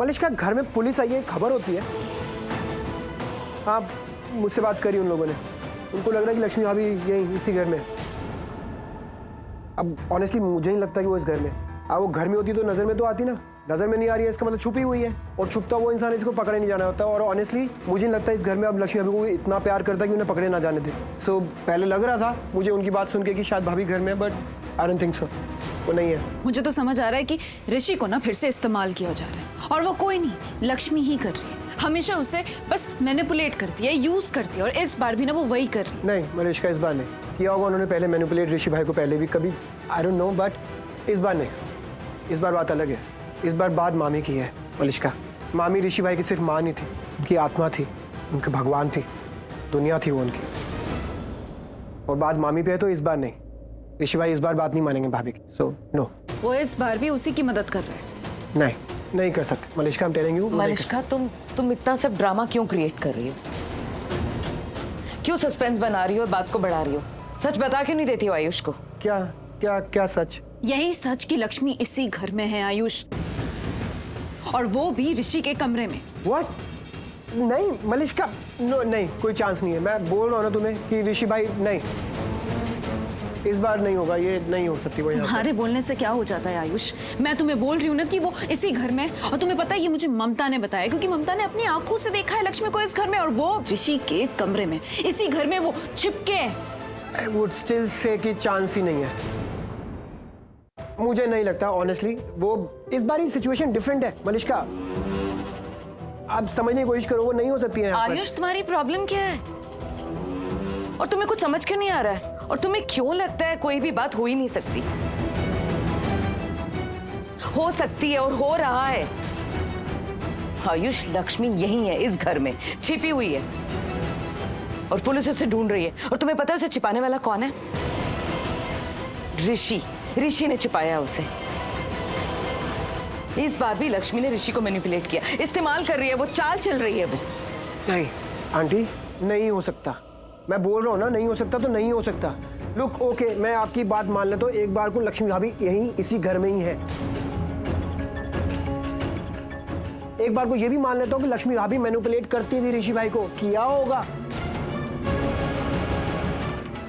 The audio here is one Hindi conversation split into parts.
मलिश्का, घर में पुलिस आई है, खबर होती है। आप मुझसे बात करी उन लोगों ने, उनको लग रहा है कि लक्ष्मी भाभी यही इसी घर में है। अब ऑनेस्टली मुझे नहीं लगता कि वो इस घर में, अब वो घर में होती तो नजर में तो आती ना, नजर में नहीं आ रही है, इसका मतलब छुपी हुई है, और छुपता वो इंसान इसको पकड़े नहीं जाना होता। और ऑनेस्टली मुझे नहीं लगता इस घर में अब लक्ष्मी भाभी को इतना प्यार करता कि उन्हें पकड़े ना जाने दे। सो पहले लग रहा था मुझे उनकी बात सुन के कि शायद भाभी घर में, but I don't think so, वो नहीं है। मुझे तो समझ आ रहा है कि ऋषि को ना फिर से इस्तेमाल किया जा रहा है, और वो कोई नहीं, लक्ष्मी ही कर रही है। हमेशा उसे बस मैनिपुलेट करती है, यूज करती है, और इस बार भी ना वो वही कर रही है। नहीं मलिश्का, इस बार नहीं किया होगा उन्होंने, पहले मैनिपुलेट ऋषि भाई को पहले भी कभी, आई डोंट नो, बट इस बार नहीं। इस बार बात अलग है। इस बार बात मामी की है मलिश्का। मामी ऋषि भाई की सिर्फ माँ नहीं थी, उनकी आत्मा थी, उनके भगवान थी, दुनिया थी वो उनकी। और बात मामी पे है तो इस बार नहीं, ऋषि भाई इस बार बात नहीं मानेंगे भाभी की। सो नो, वो इस बार भी उसी की मदद कर रहे हैं। नहीं, नहीं कर सकते मलिश्का, हम टेलिंग यू। मलिश्का, तुम इतना सब ड्रामा क्यों क्रिएट कर रही हो? क्यों सस्पेंस बना रही हो और बात को बढ़ा रही हो? सच बता क्यों नहीं देती हो आयुष को? क्या क्या क्या सच? यही सच कि लक्ष्मी इसी घर में है आयुष, और वो भी ऋषि के कमरे में। What? नहीं मलिश्का, नो, नहीं, कोई चांस नहीं है। मैं बोल रहा हूँ ना तुम्हें कि ऋषि भाई नहीं, इस बार नहीं होगा, ये नहीं हो सकती। वो तुम्हारे बोलने से क्या हो जाता है आयुष? मैं तुम्हें बोल रही हूँ ना कि वो इसी घर में, और तुम्हें पता है ये मुझे ममता ने बताया, क्योंकि ममता ने अपनी आंखों से देखा है लक्ष्मी को इस घर में, और वो ऋषि के कमरे में, इसी घर में वो छिपके है। आई वुड स्टिल से कि चांस ही नहीं है। मुझे नहीं लगता ऑनेस्टली, वो इस बार ही सिचुएशन डिफरेंट है मलिश्का, आप समझने की कोशिश करो, वो नहीं हो सकती है। आयुष, तुम्हारी प्रॉब्लम क्या है? और तुम्हें कुछ समझ क्यों नहीं आ रहा है? और तुम्हें क्यों लगता है कोई भी बात हो ही नहीं सकती? हो सकती है और हो रहा है। आयुष, लक्ष्मी यही है, इस घर में छिपी हुई है, और पुलिस उसे ढूंढ रही है। और तुम्हें पता है उसे छिपाने वाला कौन है? ऋषि ने छिपाया उसे। इस बार भी लक्ष्मी ने ऋषि को मैनिपुलेट किया, इस्तेमाल कर रही है, वो चाल चल रही है वो। नहीं आंटी, नहीं हो सकता, मैं बोल रहा हूँ ना, नहीं हो सकता तो नहीं हो सकता। लुक, ओके, मैं आपकी बात मान लेता हूँ, एक बार को लक्ष्मी भाभी यहीं इसी घर में ही है। एक बार को ये भी मान लेता हूँ कि लक्ष्मी भाभी मैनिपुलेट करती थी ऋषि भाई को, किया होगा,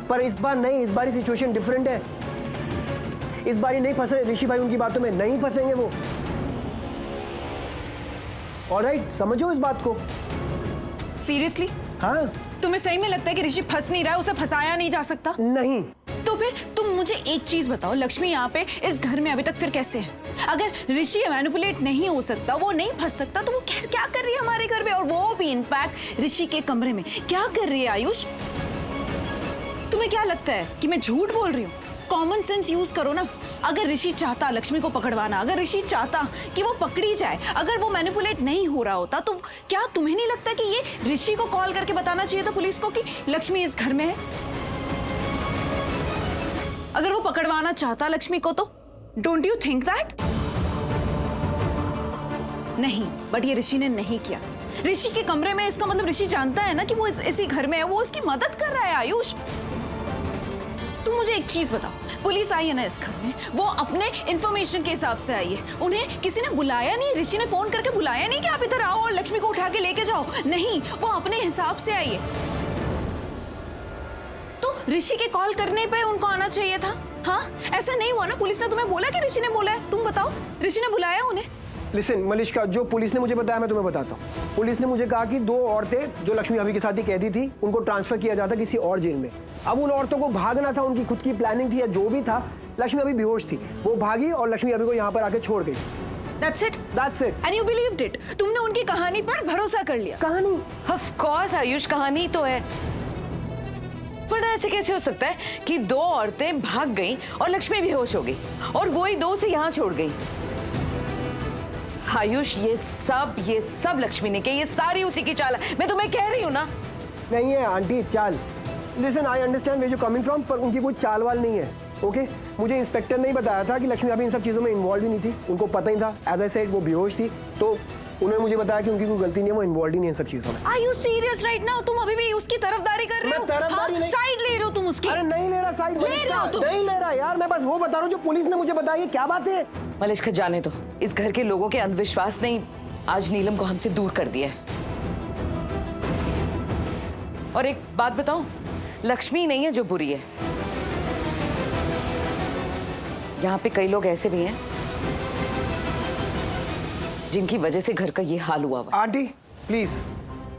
पर इस बार नहीं। इस बार सिचुएशन डिफरेंट है। इस बार ही नहीं फंसे ऋषि भाई, उनकी बातों में नहीं फंसेंगे वो। ऑलराइट, समझो इस बात को। सीरियसली? हाँ। तुम्हें सही में लगता है कि ऋषि फंस नहीं रहा है, उसे फंसाया नहीं जा सकता? नहीं। तो फिर तुम मुझे एक चीज बताओ, लक्ष्मी यहाँ पे इस घर में अभी तक फिर कैसे है? अगर ऋषि मैनिपुलेट नहीं हो सकता, वो नहीं फंस सकता, तो वो क्या कर रही है हमारे घर में, और वो भी इनफैक्ट ऋषि के कमरे में? क्या कर रही है आयुष? तुम्हें क्या लगता है कि मैं झूठ बोल रही हूँ? कॉमन सेंस यूज करो ना। अगर ऋषि चाहता लक्ष्मी को पकड़वाना, अगर ऋषि चाहता कि वो पकड़ी जाए, अगर वो मैनिपुलेट नहीं हो रहा होता, तो क्या तुम्हें नहीं लगता कि ये ऋषि को कॉल करके बताना चाहिए था पुलिस को कि लक्ष्मी इस घर में है? अगर वो पकड़वाना चाहता लक्ष्मी को, तो डोंट यू थिंक दैट? नहीं, बट ये ऋषि ने नहीं किया। ऋषि के कमरे में, इसका मतलब ऋषि जानता है ना कि वो इसी घर में है, वो उसकी मदद कर रहा है आयुष। तुम मुझे एक चीज बताओ, पुलिस आई है ना इस घर में, वो अपने इंफॉर्मेशन के हिसाब से आई है। उन्हें किसी ने बुलाया नहीं, ऋषि ने फोन करके बुलाया नहीं कि आप इधर आओ और लक्ष्मी को उठा के लेके जाओ। नहीं, वो अपने हिसाब से आई है। तो ऋषि के कॉल करने पे उनको आना चाहिए था। हाँ, ऐसा नहीं हुआ ना? पुलिस ने तुम्हें बोला कि ऋषि ने बोला है? तुम बताओ, ऋषि ने बुलाया उन्हें? लिसन मलिश्का, जो पुलिस ने मुझे बताया मैं तुम्हें बताता हूँ। पुलिस ने मुझे कहा कि 2 औरतें जो लक्ष्मी भाभी के साथ ही कैदी थी, उनको ट्रांसफर किया जाता किसी और जेल में। अब उन औरतों को भागना था, उनकी खुद की प्लानिंग थी या जो भी था। लक्ष्मी भाभी बेहोश थी, वो भागी और लक्ष्मी भाभी को यहाँ पर आके छोड़ गई। That's it? That's it. And you believed it? तुमने उनकी कहानी पर भरोसा कर लिया? कहानी? Of course आयुष, कहानी तो है। वरना ऐसे कैसे हो सकता है कि 2 औरतें भाग गईं और लक्ष्मी बेहोश हो गई, और वही 2 से यहाँ छोड़ गई? आयुष, ये सब लक्ष्मी ने किया, ये सारी उसी की चाल है। मैं तुम्हें कह रही हूँ ना। नहीं है आंटी चाल। Listen, I understand where you coming from, पर उनकी कोई चाल वाल नहीं है। ओके, मुझे इंस्पेक्टर ने ही बताया था कि लक्ष्मी भाभी इन सब चीज़ों में इन्वॉल्व ही नहीं थी, उनको पता ही था। एज आई सेड, वो बेहोश थी, तो उन्होंने मुझे बताया कि उनकी कोई गलती नहीं है, वो इन्वॉल्व ही नहीं है सब चीज़ों में। Are you serious right now? तुम अभी भी उसकी तरफदारी कर रहे हो? मैं तरफदारी नहीं, साइड ले रहे हो तुम उसकी? अरे नहीं ले रहा साइड, ले रहे हो तुम? नहीं ले रहा यार, मैं बस वो बता रहा हूँ जो पुलिस ने मुझे बताया। ये क्या बात है? मलिश्का, जाने दो। इस घर के लोगों के अंधविश्वास नहीं, आज नीलम को हमसे दूर कर दिया है। और एक बात बताऊं, लक्ष्मी नहीं है जो बुरी है, यहां पे कई लोग ऐसे भी हैं जिनकी वजह से घर का ये हाल हुआ हुआ। आंटी प्लीज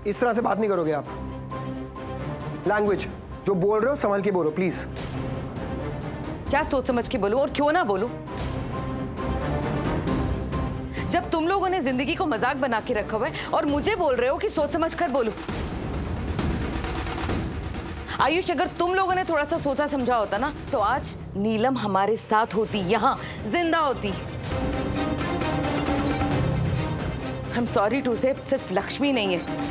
इस तरह से बात नहीं करोगे आप। लैंग्वेज जो बोल रहे हो संभाल के बोलो प्लीज। क्या सोच समझ के बोलूं और क्यों ना बोलूं? जब तुम लोगों ने जिंदगी को मजाक बना के रखा हुआ है और मुझे बोल रहे हो कि सोच समझ कर बोलूं। आयुष, अगर तुम लोगों ने थोड़ा सा सोचा समझा होता ना तो आज नीलम हमारे साथ होती, यहां जिंदा होती। I'm sorry to say, सिर्फ लक्ष्मी नहीं है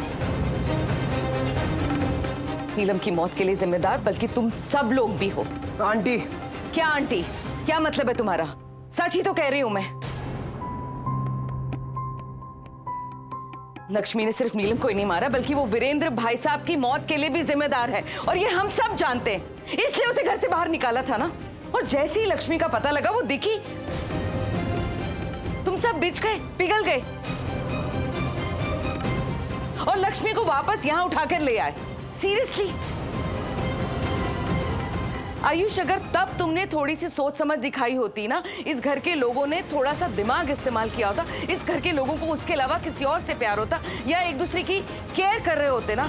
नीलम की मौत के लिए जिम्मेदार, बल्कि तुम सब लोग भी हो। आंटी क्या आंटी? क्या मतलब है तुम्हारा? सच ही तो कह रही हूं मैं। लक्ष्मी ने सिर्फ नीलम को ही नहीं मारा, बल्कि वो वीरेंद्र भाई साहब की मौत के लिए भी जिम्मेदार है, और ये हम सब जानते हैं। इसलिए उसे घर से बाहर निकाला था ना। और जैसे ही लक्ष्मी का पता लगा वो दिखी, तुम सब बिछ गए, पिघल गए और लक्ष्मी को वापस यहां उठाकर ले आए। सीरियसली आयुष, अगर तब तुमने थोड़ी सी सोच समझ दिखाई होती ना, इस घर के लोगों ने थोड़ा सा दिमाग इस्तेमाल किया होता, इस घर के लोगों को उसके अलावा किसी और से प्यार होता या एक दूसरे की केयर कर रहे होते ना,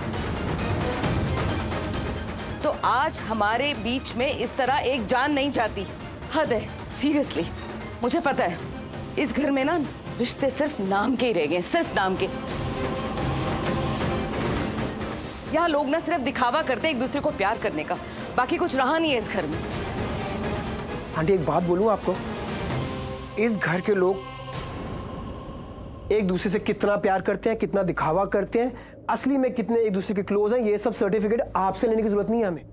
तो आज हमारे बीच में इस तरह एक जान नहीं जाती। हद है, सीरियसली। मुझे पता है इस घर में ना रिश्ते सिर्फ नाम के ही रह गए, सिर्फ नाम के। यहाँ लोग ना सिर्फ दिखावा करते एक दूसरे को प्यार करने का, बाकी कुछ रहा नहीं है इस घर में। आंटी एक बात बोलूं आपको, इस घर के लोग एक दूसरे से कितना प्यार करते हैं, कितना दिखावा करते हैं, असली में कितने एक दूसरे के क्लोज हैं, ये सब सर्टिफिकेट आपसे लेने की जरूरत नहीं है हमें।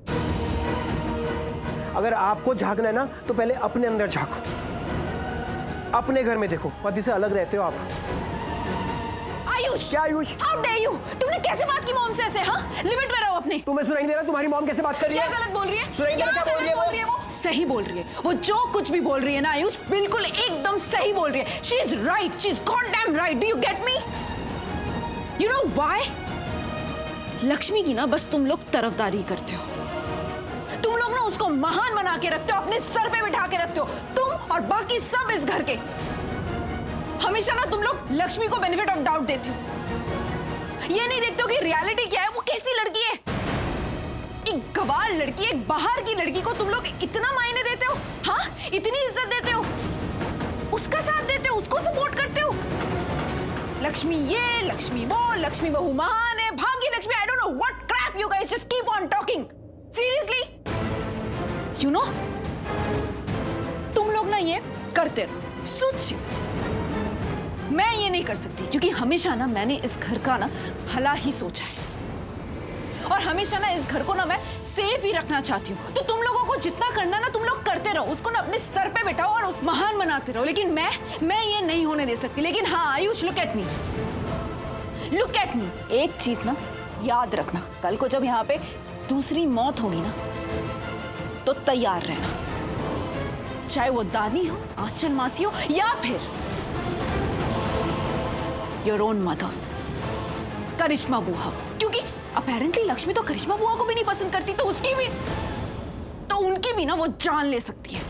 अगर आपको झांकना है ना तो पहले अपने अंदर झांको, अपने घर में देखो, पति से अलग रहते हो आप। आयुष! क्या आयुष? How dare you? तुमने कैसे बात की मॉम से ऐसे? हाँ, लिमिट में रहो अपने। तुम्हें सुनाई नहीं दे रहा तुम्हारी मॉम कैसे बात कर रही है? क्या गलत बोल रही है? सुनाई नहीं दे रहा क्या बोल रही है वो? सही बोल रही है। वो जो कुछ भी बोल रही है ना आयुष, बिल्कुल एकदम सही बोल रही है। She is right. She is goddamn right. Do you get me? You know why? Lakshmi की ना बस तुम लोग तरफदारी करते हो। तुम लोग ना उसको महान बना के रखते हो, अपने सर पे बिठा के रखते हो, तुम और बाकी सब इस घर के। हमेशा ना तुम लोग लक्ष्मी को बेनिफिट ऑफ डाउट देते हो। ये नहीं देखते हो कि रियलिटी क्या है, वो कैसी लड़की है। एक गवार लड़की, एक बाहर की लड़की को तुम लोग इतना मायने देते हो, हाँ, इतनी इज्जत देते हो, उसका साथ देते हो, उसको सपोर्ट करते हो। लक्ष्मी ये, लक्ष्मी वो, लक्ष्मी बहू महान है, Bhagya Lakshmi, I don't know what crap you guys just keep on talking. Seriously, you know, तुम लोग ना ये करते रहो, सूट्स यू। मैं ये नहीं कर सकती, क्योंकि हमेशा ना मैंने इस घर का ना भला ही सोचा है, और हमेशा ना इस घर को ना मैं सेफ ही रखना चाहती हूँ। तो तुम लोगों को जितना करना ना तुम लोग करते रहो, उसको ना अपने सर पे बिठाओ और उस महान बनाते रहो, लेकिन मैं ये नहीं होने दे सकती। लेकिन हाँ Ayush, look at me, look at me. एक चीज ना याद रखना, कल को जब यहाँ पे दूसरी मौत होगी ना तो तैयार रहना, चाहे वो दादी हो, आंचल मासी हो, या फिर योर ओन मदर करिश्मा बुआ। क्योंकि अपेरेंटली लक्ष्मी तो करिश्मा बुआ को भी नहीं पसंद करती, तो उसकी भी, तो उनकी भी ना वो जान ले सकती है।